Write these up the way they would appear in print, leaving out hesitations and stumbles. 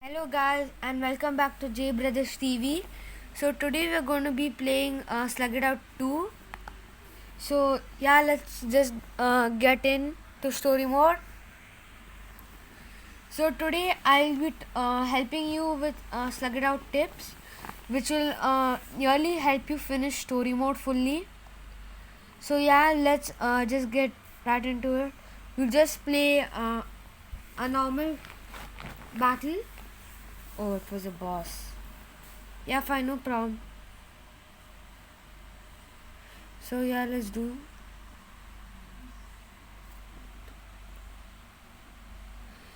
Hello guys and welcome back to J Brothers TV. So today we're going to be playing Slug It Out 2. So yeah, let's just get in to story mode. So today I'll be helping you with Slug It Out tips, which will nearly help you finish story mode fully. So yeah, let's just get right into it. We'll just play a normal battle. Oh, it was a boss. Yeah, fine, no problem. So yeah, let's do.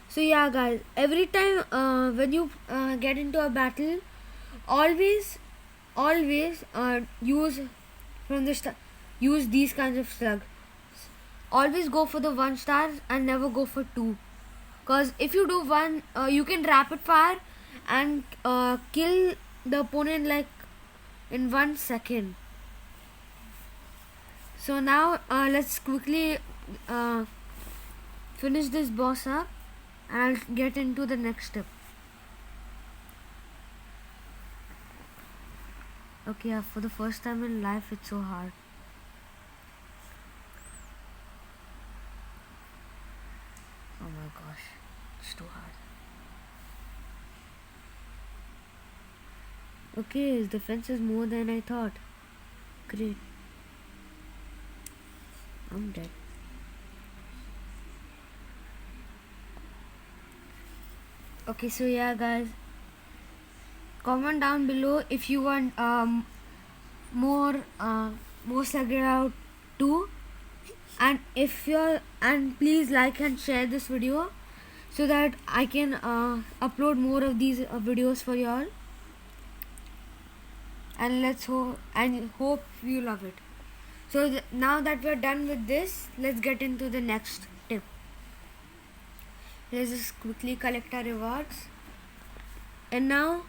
So yeah, guys, every time when you get into a battle, always use from the start. Use these kinds of slug. Always go for the 1 star and never go for 2. Cause if you do one, you can rapid fire and kill the opponent like in 1 second. So now let's quickly finish this boss up and I'll get into the next step. Okay, yeah, for the first time in life it's so hard. Oh my gosh, it's too hard. Okay, his defense is more than I thought. Great. I'm dead. Okay, so yeah, guys, comment down below if you want more Slug It Out 2, and if you're and please like and share this video so that I can upload more of these videos for y'all, and hope you love it. So now that we're done with this, let's get into the next tip. Let's just quickly collect our rewards. And now,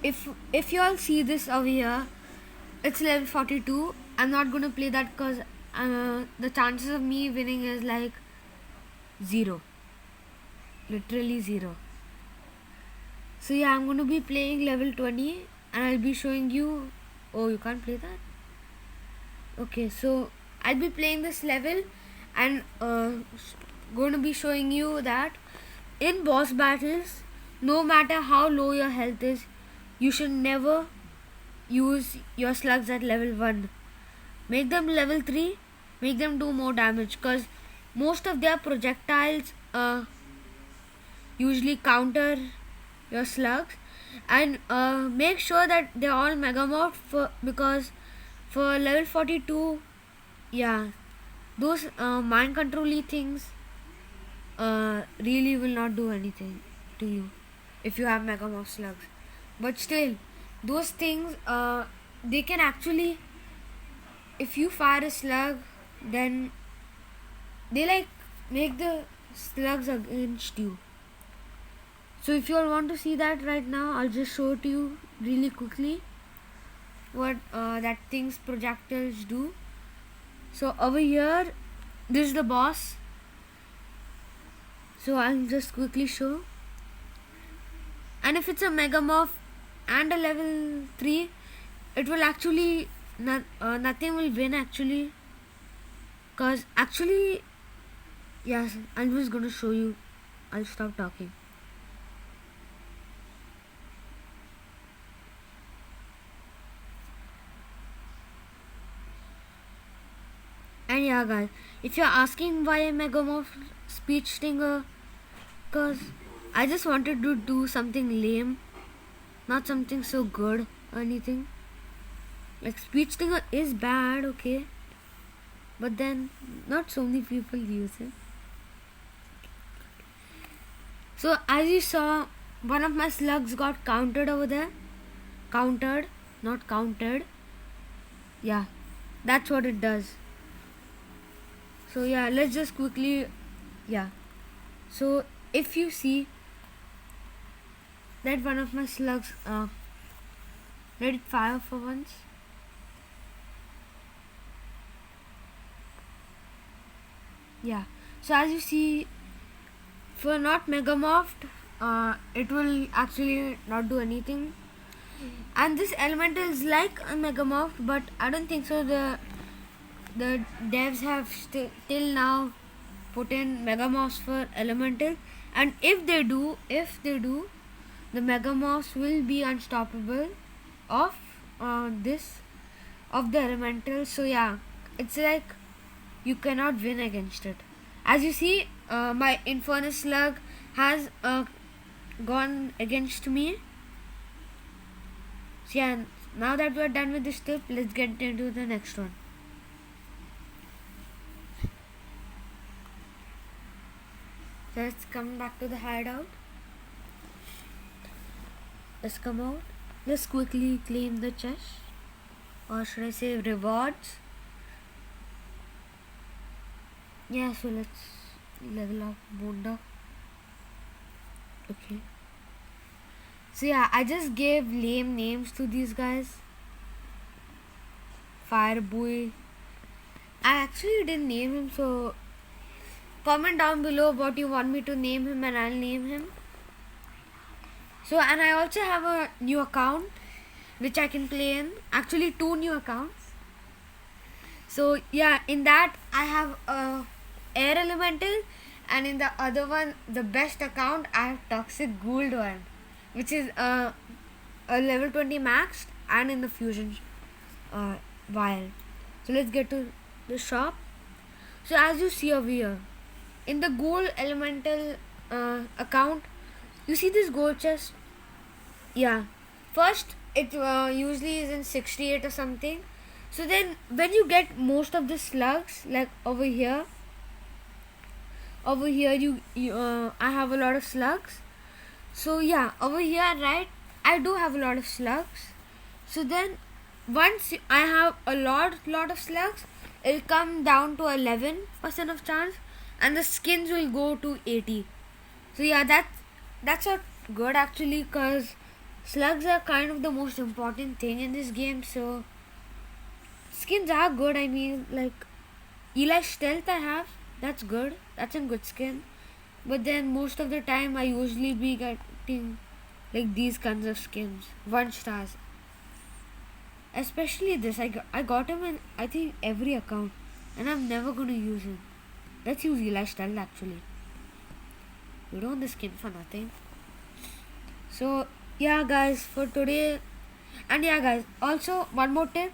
if you all see this over here, it's level 42. I'm not gonna play that because the chances of me winning is like 0, literally 0. So yeah, I'm gonna be playing level 20 and I'll be showing you. Oh, you can't play that? Okay, so I'll be playing this level and going to be showing you that in boss battles, no matter how low your health is, you should never use your slugs at level 1. Make them level 3, make them do more damage, because most of their projectiles usually counter your slugs. And make sure that they're all megamorph, because for level 42, yeah, those mind controlly things really will not do anything to you if you have megamorph slugs. But still, those things they can actually, if you fire a slug, then they like make the slugs against you. So if you all want to see that right now, I'll just show it to you really quickly what that thing's projectiles do. So over here, this is the boss. So I'll just quickly show. And if it's a megamorph and a level 3, it will actually nothing will win actually, cause actually, yes, I'm just gonna show you. I'll stop talking. And yeah, guys, if you're asking why I megamorph speech stinger, cause I just wanted to do something lame, not something so good or anything. Like speech stinger is bad, okay, but then not so many people use it. So as you saw, one of my slugs got countered over there. Countered, not counted. Yeah, that's what it does. So yeah, let's just quickly, yeah. So if you see that one of my slugs let it fire for once. Yeah, so as you see, for not megamorphed, it will actually not do anything. And this elemental is like a Megamorph, but I don't think so. The devs have till now put in Megamorphs for elemental, and if they do, the Megamorphs will be unstoppable of this of the elemental. So yeah, it's like you cannot win against it. As you see, my Infernus Slug has gone against me. So yeah, now that we're done with this tip, let's get into the next one. So let's come back to the hideout. Let's come out. Let's quickly claim the chest. Or should I say rewards? Yeah, so let's level up Bonda. Okay. So yeah, I just gave lame names to these guys. Fireboy. I actually didn't name him, so comment down below what you want me to name him and I'll name him. So, and I also have a new account which I can play in. Actually, 2 new accounts. So yeah, in that I have a air elemental, and in the other one, the best account, I have toxic gold one, which is a level 20 maxed and in the fusion wild. So let's get to the shop. So as you see over here, in the gold elemental account, you see this gold chest. Yeah, first it usually is in 68 or something. So then when you get most of the slugs, like over here I have a lot of slugs. So yeah, over here, right, I do have a lot of slugs. So then once I have a lot of slugs, it'll come down to 11% of chance, and the skins will go to 80. So yeah, that's not good actually, cause slugs are kind of the most important thing in this game. So skins are good. I mean, like Eli Stealth I have, that's good. That's a good skin. But then most of the time I usually be getting like these kinds of skins, 1 stars. Especially this, I got him in I think every account, and I'm never gonna use him. Let's use Eli Stealth actually. We don't want the skin for nothing. So yeah guys, for today, and yeah guys, also one more tip: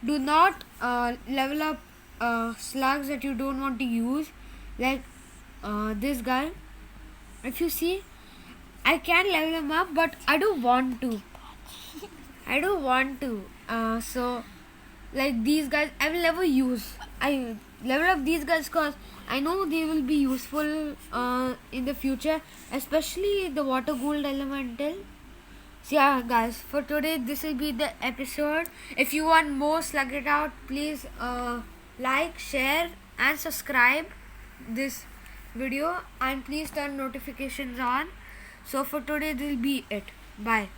do not level up slugs that you don't want to use, like this guy. If you see, I can level him up, but I don't want to. So like these guys I will never use. I level up these guys because I know they will be useful in the future, especially the water gold elemental. So yeah guys, for today this will be the episode. If you want more Slug It Out, please like, share and subscribe this video, and please turn notifications on. So for today this will be it. Bye.